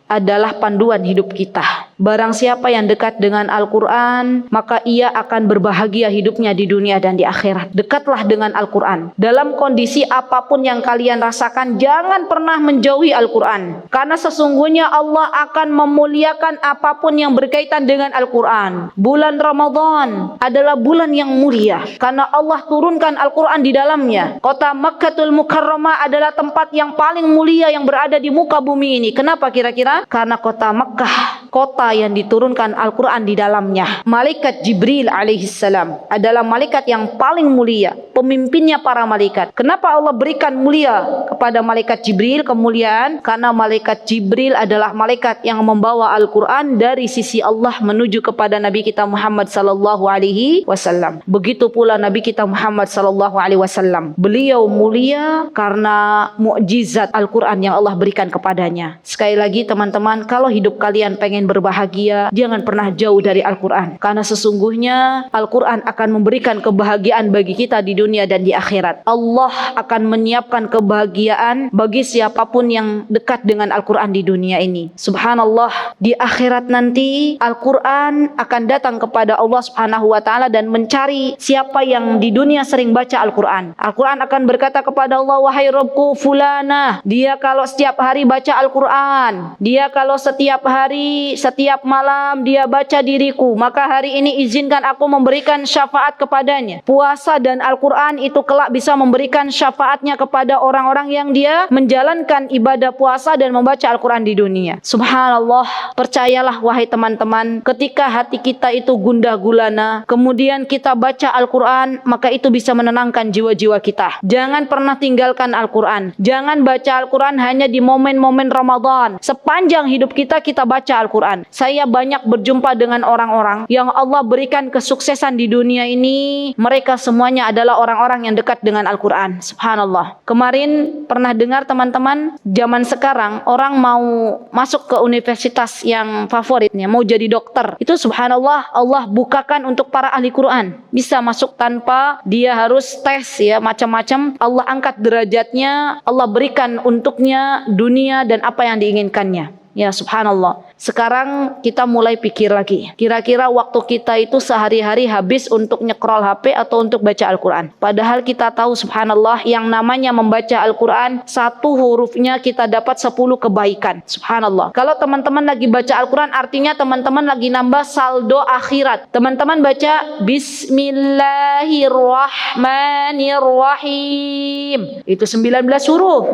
adalah panduan hidup kita. Barang siapa yang dekat dengan Al-Quran, maka ia akan berbahagia hidupnya di dunia dan di akhirat. Dekatlah dengan Al-Quran. Dalam kondisi apapun yang kalian rasakan, jangan pernah menjauhi Al-Quran. Karena sesungguhnya Allah akan memuliakan apapun yang berkaitan dengan Al-Quran. Bulan Ramadan adalah bulan yang mulia, karena Allah turunkan Al-Quran di dalamnya. Kota Makkatul Mukarramah adalah tempat yang paling mulia yang berada di muka bumi ini. Kenapa kira-kira? Karena kota Makkah, kota yang diturunkan Al-Quran di dalamnya. Malaikat Jibril alaihissalam adalah malaikat yang paling mulia, pemimpinnya para malaikat. Kenapa Allah berikan mulia kepada malaikat Jibril, kemuliaan? Karena malaikat Jibril adalah malaikat yang membawa Al-Quran dari sisi Allah menuju kepada Nabi kita Muhammad sallallahu alaihi wasallam. Begitu pula Nabi kita Muhammad sallallahu alaihi wasallam. Beliau mulia karena mukjizat Al-Quran yang Allah berikan kepadanya. Sekali lagi teman-teman, kalau hidup kalian pengen berbahagia, jangan pernah jauh dari Al-Quran. Karena sesungguhnya Al-Quran akan memberikan kebahagiaan bagi kita di dunia dan di akhirat. Allah akan menyiapkan kebahagiaan bagi siapapun yang dekat dengan Al-Quran di dunia ini. Subhanallah, di akhirat nanti Al-Quran akan datang kepada Allah Subhanahu wa ta'ala dan mencari siapa yang di dunia sering baca Al-Quran. Al-Quran akan berkata kepada Allah, wahai Rabbku fulana, dia kalau setiap hari baca Al-Quran, dia kalau setiap hari, setiap malam dia baca diriku, maka hari ini izinkan aku memberikan syafaat kepadanya. Puasa dan Al-Quran itu kelak bisa memberikan syafaatnya kepada orang-orang yang dia menjalankan ibadah puasa dan membaca Al-Quran di dunia. Subhanallah, percayalah wahai teman-teman, ketika hati kita itu gundah gulana, kemudian kita baca Al-Quran, maka itu bisa menenangkan jiwa-jiwa kita. Jangan pernah tinggalkan Al-Quran. Jangan baca Al-Quran hanya di momen-momen Ramadan. Sepanjang hidup kita, kita baca Al-Quran. Saya banyak berjumpa dengan orang-orang yang Allah berikan kesuksesan di dunia ini. Mereka semuanya adalah orang-orang yang dekat dengan Al-Quran. Subhanallah. Kemarin pernah dengar teman-teman, zaman sekarang orang mau masuk ke universitas yang favoritnya, mau jadi dokter. Itu subhanallah, Allah bukakan untuk para ahli Quran. Bisa masuk tanpa dia harus tes ya, macam-macam. Allah angkat derajatnya, Allah berikan untuknya dunia dan apa yang diinginkannya. Ya subhanallah. Sekarang kita mulai pikir lagi. Kira-kira waktu kita itu sehari-hari habis untuk nyekrol HP atau untuk baca Al-Quran. Padahal kita tahu subhanallah, yang namanya membaca Al-Quran, satu hurufnya kita dapat 10 kebaikan. Subhanallah. Kalau teman-teman lagi baca Al-Quran, artinya teman-teman lagi nambah saldo akhirat. Teman-teman baca Bismillahirrahmanirrahim. Itu 19 huruf.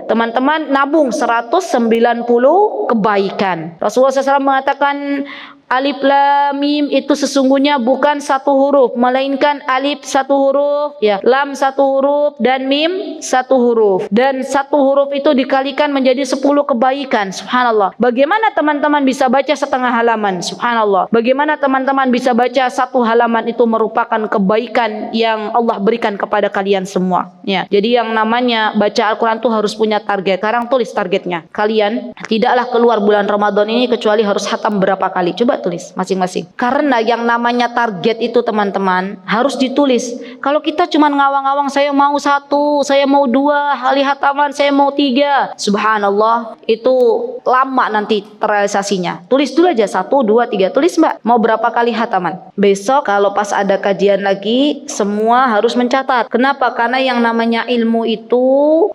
Teman-teman nabung 190 kebaikan. Rasulullah SAW mengatakan alif lam mim itu sesungguhnya bukan satu huruf, melainkan alif satu huruf, ya, lam satu huruf, dan mim satu huruf. Dan satu huruf itu dikalikan menjadi 10 kebaikan. Subhanallah. Bagaimana teman-teman bisa baca setengah halaman? Subhanallah. Bagaimana teman-teman bisa baca satu halaman itu merupakan kebaikan yang Allah berikan kepada kalian semua. Ya. Jadi yang namanya baca Al-Quran itu harus punya target. Sekarang tulis targetnya. Kalian tidaklah keluar bulan Ramadan ini kecuali harus khatam berapa kali. Coba tulis masing-masing. Karena yang namanya target itu teman-teman harus ditulis. Kalau kita cuma ngawang-ngawang, saya mau 1, saya mau 2 kali hataman, saya mau 3. Subhanallah, itu lama nanti terrealisasinya. Tulis dulu aja 1, 2, 3. Tulis mbak, mau berapa kali hataman. Besok kalau pas ada kajian lagi, semua harus mencatat. Kenapa? Karena yang namanya ilmu itu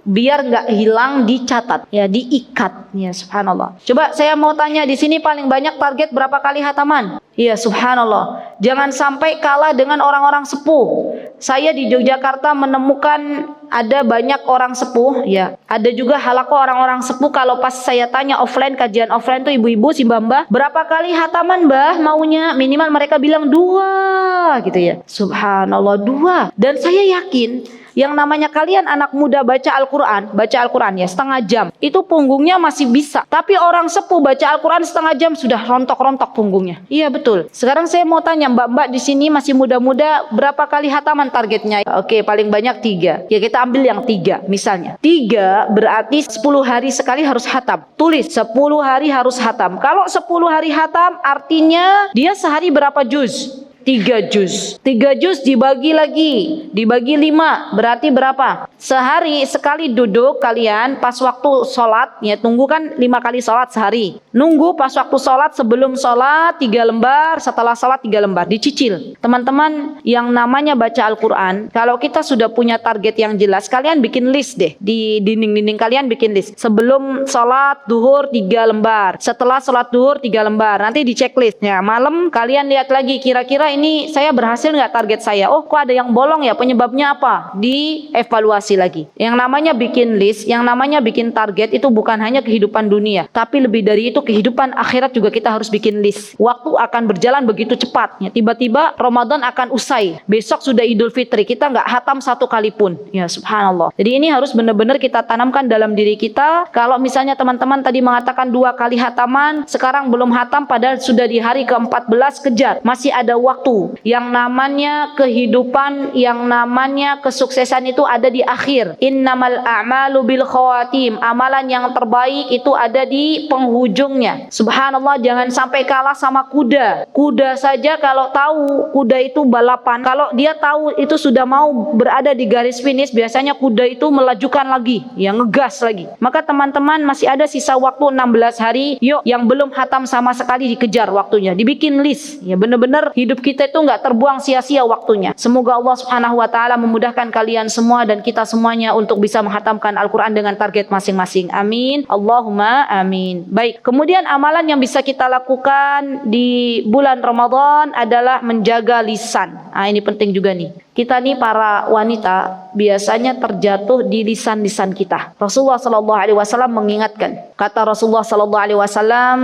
biar nggak hilang dicatat, ya, diikat. Ya subhanallah. Coba saya mau tanya di sini paling banyak target berapa kali hataman? Iya subhanallah. Jangan sampai kalah dengan orang-orang sepuh. Saya di Yogyakarta menemukan ada banyak orang sepuh, ya. Ada juga halaqah orang-orang sepuh. Kalau pas saya tanya offline, kajian offline tuh ibu-ibu, si mbah-mbah, berapa kali hataman mbah maunya? Minimal mereka bilang 2 gitu ya. Subhanallah, 2. Dan saya yakin Yang namanya kalian anak muda baca Al-Quran ya setengah jam, itu punggungnya masih bisa. Tapi orang sepuh baca Al-Quran setengah jam sudah rontok-rontok punggungnya. Iya betul. Sekarang saya mau tanya mbak-mbak di sini masih muda-muda, berapa kali hataman targetnya? Oke, paling banyak 3. Ya kita ambil yang 3 misalnya. 3 berarti 10 hari sekali harus hatam. Tulis 10 hari harus hatam. Kalau 10 hari hatam artinya dia sehari berapa juz? 3 juz. 3 juz dibagi 5 berarti berapa? Sehari sekali duduk kalian pas waktu sholat ya, tunggu kan 5 kali sholat sehari. Nunggu pas waktu sholat, sebelum sholat 3 lembar, setelah sholat 3 lembar, dicicil. Teman-teman yang namanya baca Al-Quran, kalau kita sudah punya target yang jelas, kalian bikin list deh. Di dinding-dinding kalian bikin list. Sebelum sholat duhur 3 lembar, setelah sholat duhur 3 lembar, nanti di checklistnya. Malam kalian lihat lagi kira-kira ini saya berhasil nggak target saya. Oh kok ada yang bolong ya, penyebabnya apa? Dievaluasi lagi. Yang namanya bikin list, yang namanya bikin target itu bukan hanya kehidupan dunia, tapi lebih dari itu kehidupan akhirat juga kita harus bikin list. Waktu akan berjalan begitu cepat ya, tiba-tiba Ramadan akan usai, besok sudah Idul Fitri, kita nggak hatam 1 kali pun ya, subhanallah. Jadi ini harus benar-benar kita tanamkan dalam diri kita. Kalau misalnya teman-teman tadi mengatakan 2 kali hataman, sekarang belum hatam padahal sudah di hari ke-14, kejar, masih ada waktu. Yang namanya kehidupan, yang namanya kesuksesan itu ada di akhir. Innamal a'malu bil khawatim. Amalan yang terbaik itu ada di penghujungnya. Subhanallah, jangan sampai kalah sama kuda. Kuda saja kalau tahu kuda itu balapan, kalau dia tahu itu sudah mau berada di garis finish, biasanya kuda itu melajukan lagi, ya ngegas lagi. Maka teman-teman masih ada sisa waktu 16 hari. Yuk yang belum hatam sama sekali dikejar waktunya, dibikin list. Ya benar-benar hidup kita itu nggak terbuang sia-sia waktunya. Semoga Allah Subhanahu wa taala memudahkan kalian semua dan kita semuanya untuk bisa menghatamkan Al-Qur'an dengan target masing-masing. Amin. Allahumma amin. Baik, kemudian amalan yang bisa kita lakukan di bulan Ramadan adalah menjaga lisan. Nah, ini penting juga nih. Kita nih para wanita biasanya terjatuh di lisan-lisan kita. Rasulullah sallallahu alaihi wasallam mengingatkan. Kata Rasulullah sallallahu alaihi wasallam,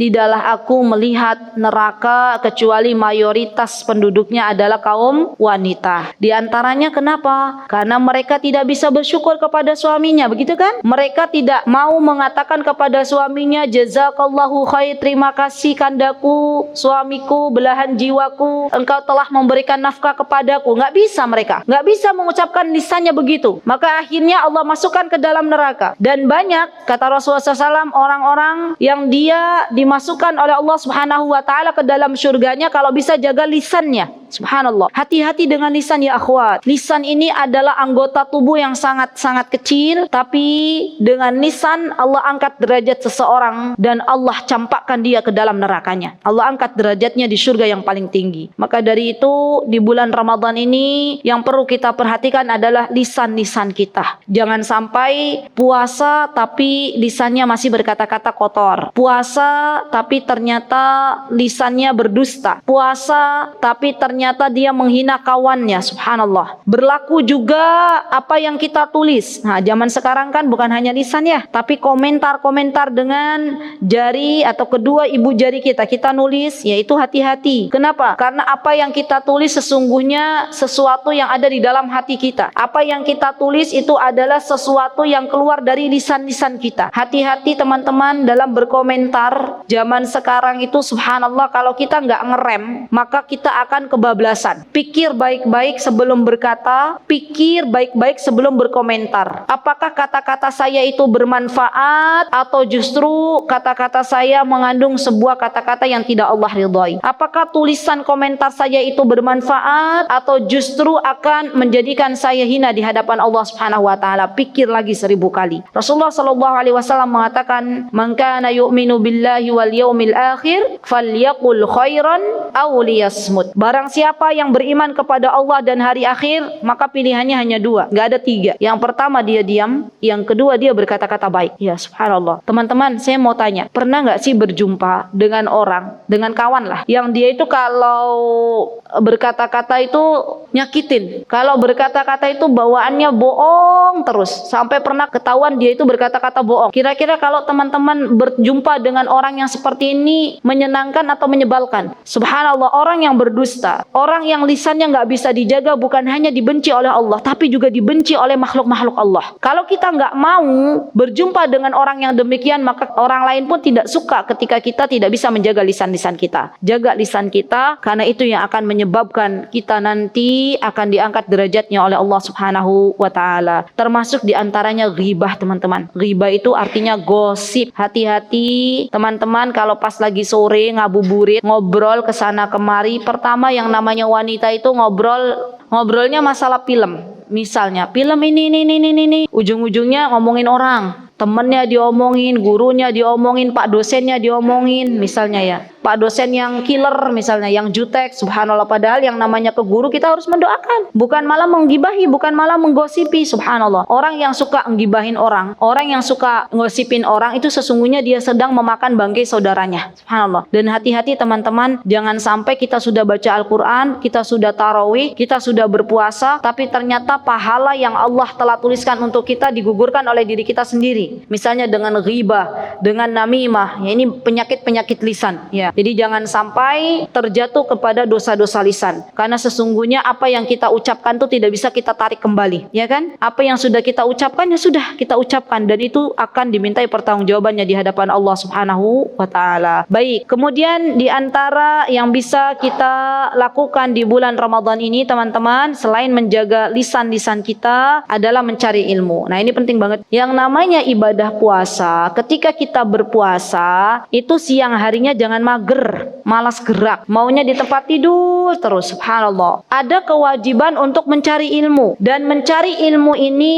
tidaklah aku melihat neraka kecuali mayoritas penduduknya adalah kaum wanita. Di antaranya kenapa? Karena mereka tidak bisa bersyukur kepada suaminya, begitu kan? Mereka tidak mau mengatakan kepada suaminya, jazakallahu khair, terima kasih kandaku, suamiku, belahan jiwaku, engkau telah memberikan nafkah kepadaku. Nggak bisa mereka. Nggak bisa mengucapkan lisannya begitu. Maka akhirnya Allah masukkan ke dalam neraka. Dan banyak, kata Rasulullah SAW, orang-orang yang dia dimasukkan oleh Allah Subhanahu wa taala ke dalam surganya kalau bisa jaga lisannya. Subhanallah. Hati-hati dengan lisan ya akhwat. Lisan ini adalah anggota tubuh yang sangat-sangat kecil, tapi dengan lisan Allah angkat derajat seseorang dan Allah campakkan dia ke dalam nerakanya. Allah angkat derajatnya di surga yang paling tinggi. Maka dari itu di bulan Ramadan ini yang perlu kita perhatikan adalah lisan-lisan kita. Jangan sampai puasa tapi lisannya masih berkata-kata kotor. Puasa tapi ternyata lisannya berdusta. Puasa tapi ternyata dia menghina kawannya. Subhanallah. Berlaku juga apa yang kita tulis. Nah, zaman sekarang kan bukan hanya lisan ya, tapi komentar-komentar dengan jari atau kedua ibu jari kita. Kita nulis, yaitu hati-hati. Kenapa? Karena apa yang kita tulis sesungguhnya sesuatu yang ada di dalam hati kita. Apa yang kita tulis itu adalah sesuatu yang keluar dari lisan-lisan kita. Hati-hati teman-teman dalam berkomentar. Zaman sekarang itu subhanallah, kalau kita nggak ngerem, maka kita akan kebablasan. Pikir baik-baik sebelum berkata, pikir baik-baik sebelum berkomentar. Apakah kata-kata saya itu bermanfaat atau justru kata-kata saya mengandung sebuah kata-kata yang tidak Allah ridhai? Apakah tulisan komentar saya itu bermanfaat atau justru akan menjadikan saya hina di hadapan Allah Subhanahu wa taala? Pikir lagi 1000 kali. Rasulullah sallallahu alaihi wasallam mengatakan, "Man kana yu'minu billahi wal yaumil akhir falyaqul khairan aw liyasmut." Barang siapa yang beriman kepada Allah dan hari akhir, maka pilihannya hanya 2, nggak ada 3. Yang pertama dia diam, yang kedua dia berkata-kata baik. Ya subhanallah. Teman-teman, saya mau tanya, pernah nggak sih berjumpa dengan orang, dengan kawan lah, yang dia itu kalau berkata-kata itu nyakitin, kalau berkata-kata itu bawaannya bohong bohong terus sampai pernah ketahuan dia itu berkata-kata bohong. Kira-kira kalau teman-teman berjumpa dengan orang yang seperti ini menyenangkan atau menyebalkan? Subhanallah, orang yang berdusta, orang yang lisannya nggak bisa dijaga, bukan hanya dibenci oleh Allah, tapi juga dibenci oleh makhluk-makhluk Allah. Kalau kita nggak mau berjumpa dengan orang yang demikian, maka orang lain pun tidak suka ketika kita tidak bisa menjaga lisan-lisan kita. Jaga lisan kita, karena itu yang akan menyebabkan kita nanti akan diangkat derajatnya oleh Allah Subhanahu wa taala. Termasuk diantaranya ghibah, teman-teman. Ghibah itu artinya gosip. Hati-hati teman-teman kalau pas lagi sore ngabuburit, ngobrol kesana kemari. Pertama yang namanya wanita itu ngobrolnya masalah film. Misalnya film ini. Ujung-ujungnya ngomongin orang. Temennya diomongin, gurunya diomongin, pak dosennya diomongin, misalnya ya. Pak dosen yang killer misalnya, yang jutek, subhanallah. Padahal yang namanya ke guru kita harus mendoakan, bukan malah menggibahi, bukan malah menggosipi, subhanallah. Orang yang suka menggibahin orang yang suka ngosipin orang, itu sesungguhnya dia sedang memakan bangkai saudaranya, subhanallah. Dan hati-hati teman-teman, jangan sampai kita sudah baca Al-Quran, kita sudah tarawih, kita sudah berpuasa, tapi ternyata pahala yang Allah telah tuliskan untuk kita digugurkan oleh diri kita sendiri. Misalnya dengan ghibah, dengan namimah, ya ini penyakit-penyakit lisan, ya. Jadi jangan sampai terjatuh kepada dosa-dosa lisan. Karena sesungguhnya apa yang kita ucapkan itu tidak bisa kita tarik kembali, ya kan? Apa yang sudah kita ucapkan, ya sudah kita ucapkan, dan itu akan dimintai pertanggungjawabannya di hadapan Allah Subhanahu wa taala. Baik, kemudian di antara yang bisa kita lakukan di bulan Ramadan ini, teman-teman, selain menjaga lisan-lisan kita adalah mencari ilmu. Nah, ini penting banget. Yang namanya ibadah puasa, ketika kita berpuasa, itu siang harinya jangan mager, malas gerak, maunya di tempat tidur terus, subhanallah. Ada kewajiban untuk mencari ilmu, dan mencari ilmu ini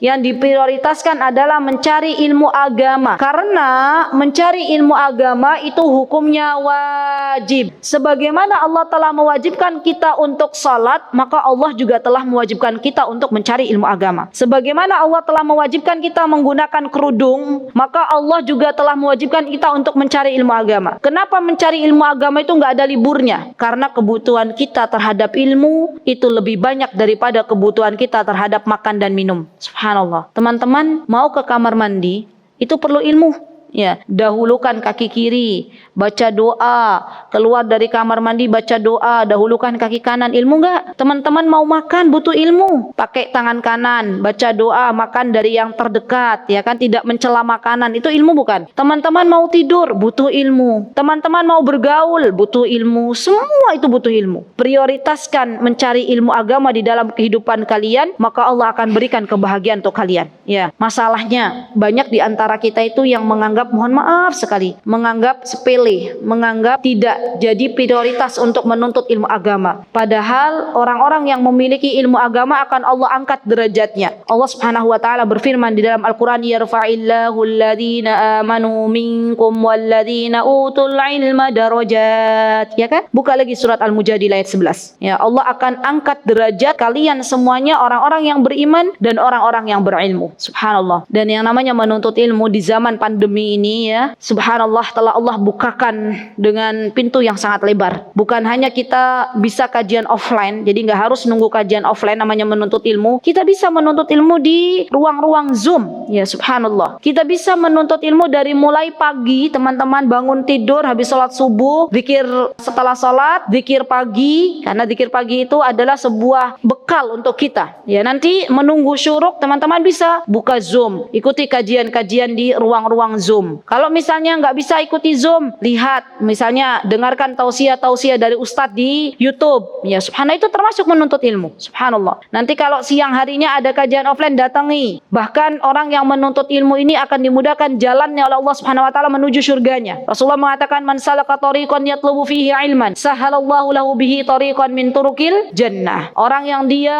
yang diprioritaskan adalah mencari ilmu agama, karena mencari ilmu agama itu hukumnya wajib. Sebagaimana Allah telah mewajibkan kita untuk salat, maka Allah juga telah mewajibkan kita untuk mencari ilmu agama. Sebagaimana Allah telah mewajibkan kita menggunakan kerudung, maka Allah juga telah mewajibkan kita untuk mencari ilmu agama. Kenapa mencari ilmu agama itu nggak ada liburnya? Karena kebutuhan kita terhadap ilmu itu lebih banyak daripada kebutuhan kita terhadap makan dan minum. Subhanallah. Teman-teman mau ke kamar mandi itu perlu ilmu. Ya, dahulukan kaki kiri, baca doa, keluar dari kamar mandi baca doa, dahulukan kaki kanan. Ilmu enggak? Teman-teman mau makan butuh ilmu, pakai tangan kanan, baca doa, makan dari yang terdekat, ya kan, tidak mencela makanan. Itu ilmu bukan? Teman-teman mau tidur butuh ilmu, teman-teman mau bergaul butuh ilmu, semua itu butuh ilmu. Prioritaskan mencari ilmu agama di dalam kehidupan kalian, maka Allah akan berikan kebahagiaan untuk kalian. Ya, masalahnya banyak di antara kita itu yang menganggap, mohon maaf sekali, menganggap sepele, menganggap tidak jadi prioritas untuk menuntut ilmu agama. Padahal orang-orang yang memiliki ilmu agama akan Allah angkat derajatnya. Allah Subhanahu wa taala berfirman di dalam Al-Qur'an, yarfa'illahu alladhina amanu minkum walladhina utul ilma darajat. Ya kan? Buka lagi surat Al-Mujadilah ayat 11. Ya, Allah akan angkat derajat kalian semuanya, orang-orang yang beriman dan orang-orang yang berilmu. Subhanallah. Dan yang namanya menuntut ilmu di zaman pandemi ini, ya, subhanallah, telah Allah bukakan dengan pintu yang sangat lebar. Bukan hanya kita bisa kajian offline, jadi nggak harus nunggu kajian offline namanya menuntut ilmu. Kita bisa menuntut ilmu di ruang-ruang Zoom, ya, subhanallah. Kita bisa menuntut ilmu dari mulai pagi, teman-teman bangun tidur, habis sholat subuh, zikir setelah sholat, zikir pagi, karena zikir pagi itu adalah sebuah bekal untuk kita. Ya, nanti menunggu syuruk, teman-teman bisa buka Zoom, ikuti kajian-kajian di ruang-ruang Zoom. Kalau misalnya nggak bisa ikuti Zoom, lihat, misalnya dengarkan tausiah-tausiah dari Ustadz di YouTube. Ya, subhanallah, itu termasuk menuntut ilmu. Subhanallah. Nanti kalau siang harinya ada kajian offline, datangi. Bahkan orang yang menuntut ilmu ini akan dimudahkan jalannya oleh Allah Subhanahu wa taala menuju surganya. Rasulullah mengatakan, man salaka tariqan yatlubu fihi ilman, sahalallahu lahu bihi tariqan min turukil jannah. Orang yang dia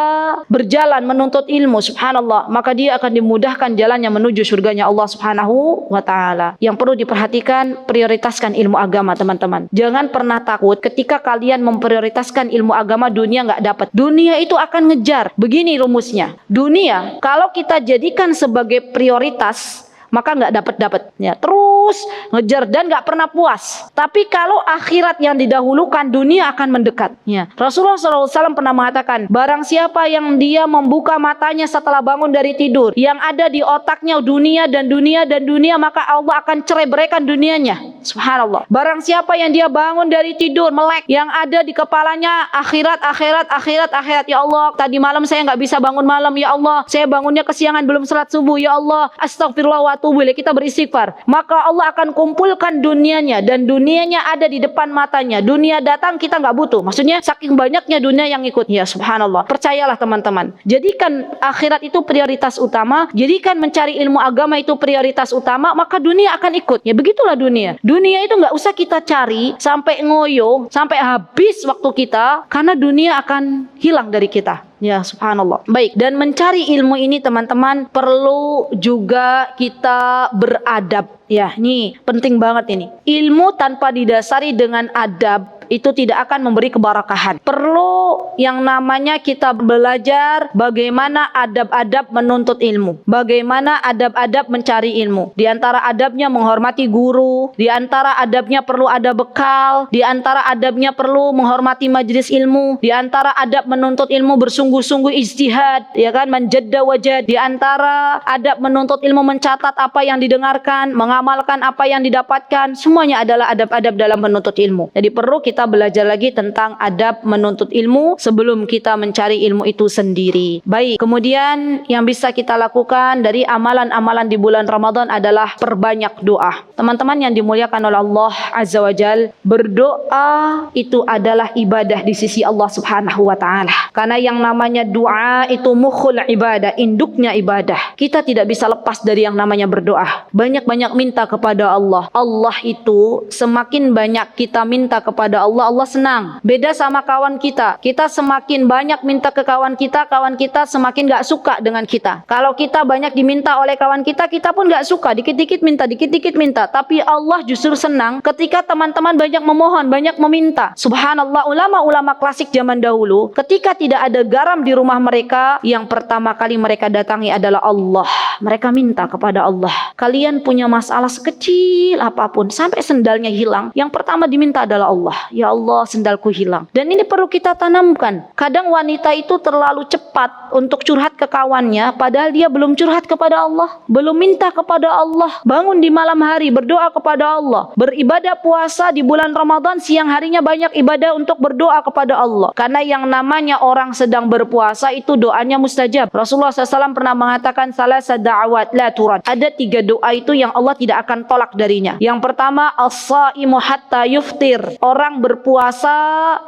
berjalan menuntut ilmu, subhanallah, maka dia akan dimudahkan jalannya menuju surganya Allah Subhanahu wa taala. Yang perlu diperhatikan, prioritaskan ilmu agama, teman-teman. Jangan pernah takut ketika kalian memprioritaskan ilmu agama, dunia nggak dapat. Dunia itu akan ngejar. Begini rumusnya. Dunia, kalau kita jadikan sebagai prioritas, maka nggak dapat. Ya, terus terus ngejar dan gak pernah puas. Tapi kalau akhirat yang didahulukan, dunia akan mendekat. Ya. Rasulullah SAW pernah mengatakan, barang siapa yang dia membuka matanya setelah bangun dari tidur, yang ada di otaknya dunia dan dunia dan dunia, maka Allah akan cerai beraikan dunianya. Subhanallah. Barang siapa yang dia bangun dari tidur melek, yang ada di kepalanya akhirat, akhirat, akhirat, akhirat. Ya Allah, tadi malam saya nggak bisa bangun malam. Ya Allah, saya bangunnya kesiangan belum salat subuh. Ya Allah, astagfirullah wa atubu ilaih. Kita beristighfar. Maka Allah akan kumpulkan dunianya, dan dunianya ada di depan matanya. Dunia datang kita nggak butuh. Maksudnya saking banyaknya dunia yang ikut. Ya subhanallah. Percayalah teman-teman. Jadikan akhirat itu prioritas utama. Jadikan mencari ilmu agama itu prioritas utama. Maka dunia akan ikut. Ya begitulah dunia. Dunia itu nggak usah kita cari sampai ngoyo, sampai habis waktu kita, karena dunia akan hilang dari kita. Ya subhanallah. Baik, dan mencari ilmu ini teman-teman perlu juga kita beradab. Ya, nih penting banget ini. Ilmu tanpa didasari dengan adab itu tidak akan memberi keberkahan. Perlu yang namanya kita belajar bagaimana adab-adab menuntut ilmu, bagaimana adab-adab mencari ilmu. Di antara adabnya menghormati guru, di antara adabnya perlu ada bekal, di antara adabnya perlu menghormati majelis ilmu, di antara adab menuntut ilmu bersungguh-sungguh ijtihad, ya kan, manjadda wajad. Di antara adab menuntut ilmu mencatat apa yang didengarkan, mengamalkan apa yang didapatkan. Semuanya adalah adab-adab dalam menuntut ilmu. Jadi perlu kita belajar lagi tentang adab menuntut ilmu sebelum kita mencari ilmu itu sendiri. Baik, kemudian yang bisa kita lakukan dari amalan-amalan di bulan Ramadan adalah perbanyak doa. Teman-teman yang dimuliakan oleh Allah Azza wa Jal, berdoa itu adalah ibadah di sisi Allah Subhanahu wa Ta'ala. Karena yang namanya doa itu mukhul ibadah, induknya ibadah. Kita tidak bisa lepas dari yang namanya berdoa. Banyak-banyak minta kepada Allah. Allah itu semakin banyak kita minta kepada Allah, Allah senang. Beda sama kawan kita. Kita semakin banyak minta ke kawan kita semakin gak suka dengan kita. Kalau kita banyak diminta oleh kawan kita pun gak suka. Dikit-dikit minta. Tapi Allah justru senang ketika teman-teman banyak memohon, banyak meminta. Subhanallah, ulama-ulama klasik zaman dahulu, ketika tidak ada garam di rumah mereka, yang pertama kali mereka datangi adalah Allah. Mereka minta kepada Allah. Kalian punya masalah sekecil apapun, sampai sendalnya hilang, yang pertama diminta adalah Allah. Ya Allah, sendalku hilang. Dan ini perlu kita tanamkan. Kadang wanita itu terlalu cepat untuk curhat ke kawannya, padahal dia belum curhat kepada Allah, belum minta kepada Allah. Bangun di malam hari berdoa kepada Allah, beribadah puasa di bulan Ramadan, siang harinya banyak ibadah untuk berdoa kepada Allah. Karena yang namanya orang sedang berpuasa itu doanya mustajab. Rasulullah SAW pernah mengatakan salasa da'awat la turad. Ada 3 doa itu yang Allah tidak akan tolak darinya. Yang pertama, as-saimu hatta yuftir. Orang berpuasa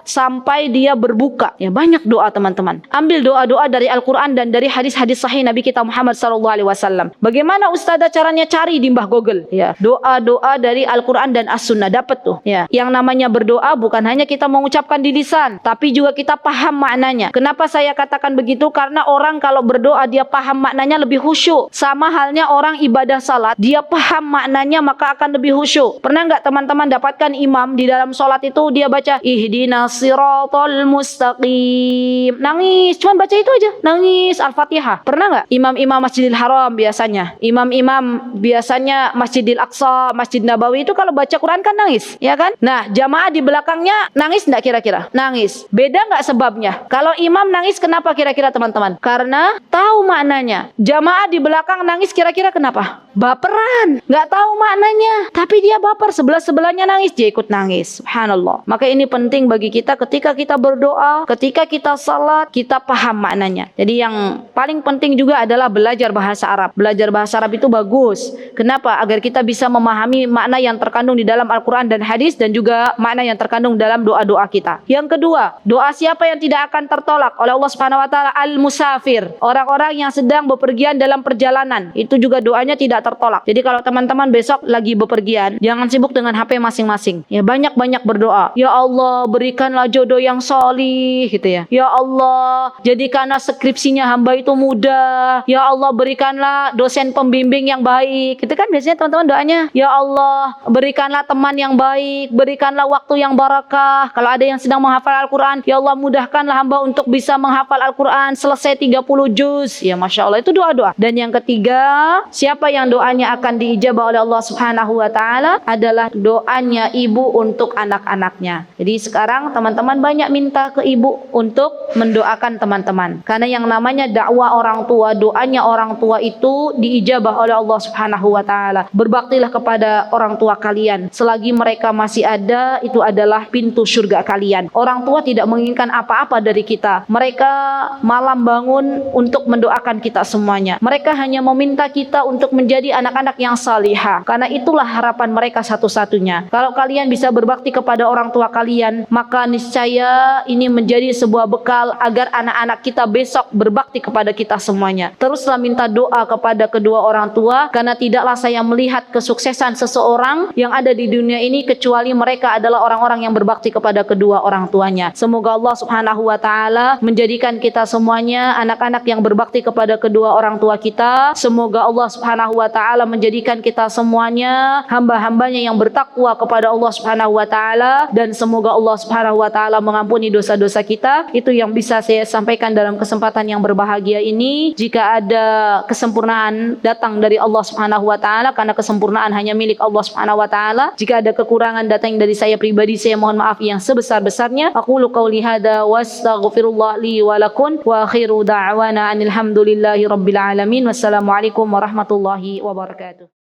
sampai dia berbuka. Ya, banyak doa teman-teman. Ambil doa-doa dari Al-Quran dan dari hadis-hadis sahih Nabi kita Muhammad SAW. Bagaimana ustazah caranya? Cari di mbah Google. Ya, doa-doa dari Al-Quran dan As-Sunnah, dapat tuh. Ya, yang namanya berdoa bukan hanya kita mengucapkan di lisan, tapi juga kita paham maknanya. Kenapa saya katakan begitu? Karena orang kalau berdoa dia paham maknanya lebih khusyuk. Sama halnya orang ibadah salat, dia paham maknanya maka akan lebih khusyuk. Pernah nggak teman-teman dapatkan imam di dalam salat itu dia baca ihdinas siratal mustaqim, nangis, cuma baca itu aja, nangis Al-Fatihah. Pernah nggak? Imam-imam Masjidil Haram biasanya, imam-imam biasanya Masjidil Aqsa, Masjid Nabawi itu kalau baca Quran kan nangis, ya kan? Nah, jamaah di belakangnya nangis nggak kira-kira? Nangis. Beda nggak sebabnya? Kalau imam nangis kenapa kira-kira teman-teman? Karena tahu maknanya. Jamaah di belakang nangis kira-kira kenapa? Baperan, nggak tahu maknanya, tapi dia baper, sebelah-sebelahnya nangis, dia ikut nangis. Subhanallah. Maka ini penting bagi kita ketika kita berdoa, ketika kita salat, kita paham maknanya. Jadi yang paling penting juga adalah belajar bahasa Arab. Belajar bahasa Arab itu bagus. Kenapa? Agar kita bisa memahami makna yang terkandung di dalam Al-Quran dan hadis, dan juga makna yang terkandung dalam doa-doa kita. Yang kedua, doa siapa yang tidak akan tertolak oleh Allah Subhanahu wa Ta'ala? Al-musafir, orang-orang yang sedang bepergian dalam perjalanan, itu juga doanya tidak tertolak. Jadi kalau teman-teman besok lagi bepergian, jangan sibuk dengan HP masing-masing. Ya, banyak-banyak berdoa. Ya Allah, berikanlah jodoh yang solih, gitu ya. Ya Allah, jadikanlah skripsinya hamba itu mudah. Ya Allah, berikanlah dosen pembimbing yang baik. Itu kan biasanya teman-teman doanya. Ya Allah, berikanlah teman yang baik, berikanlah waktu yang barakah. Kalau ada yang sedang menghafal Al-Quran, ya Allah, mudahkanlah hamba untuk bisa menghafal Al-Quran selesai 30 juz. Ya, Masya Allah, itu doa-doa. Dan yang ketiga, siapa yang yang doanya akan diijabah oleh Allah Subhanahu wa taala adalah doanya ibu untuk anak-anaknya. Jadi sekarang teman-teman banyak minta ke ibu untuk mendoakan teman-teman. Karena yang namanya dakwah orang tua, doanya orang tua itu diijabah oleh Allah Subhanahu wa taala. Berbaktilah kepada orang tua kalian. Selagi mereka masih ada, itu adalah pintu surga kalian. Orang tua tidak menginginkan apa-apa dari kita. Mereka malam bangun untuk mendoakan kita semuanya. Mereka hanya meminta kita untuk menjadi anak-anak yang salihah. Karena itulah harapan mereka satu-satunya. Kalau kalian bisa berbakti kepada orang tua kalian, maka niscaya ini menjadi sebuah bekal agar anak-anak kita besok berbakti kepada kita semuanya. Teruslah minta doa kepada kedua orang tua, karena tidaklah saya melihat kesuksesan seseorang yang ada di dunia ini kecuali mereka adalah orang-orang yang berbakti kepada kedua orang tuanya. Semoga Allah Subhanahu wa taala menjadikan kita semuanya anak-anak yang berbakti kepada kedua orang tua kita. Semoga Allah Subhanahu wa taala menjadikan kita semuanya hamba-hambanya yang bertakwa kepada Allah Subhanahu wa taala, dan semoga Allah Subhanahu wa taala mengampuni dosa-dosa kita. Itu yang bisa saya sampaikan dalam kesempatan yang berbahagia ini. Jika ada kesempurnaan datang dari Allah Subhanahu wa taala, karena kesempurnaan hanya milik Allah Subhanahu wa taala. Jika ada kekurangan datang dari saya pribadi, saya mohon maaf yang sebesar-besarnya. Aqulu qauli hadza wastaghfirullah li wa lakum wa akhiru da'wana alhamdulillahi rabbil alamin. Wassalamualaikum warahmatullahi wabarakatuh.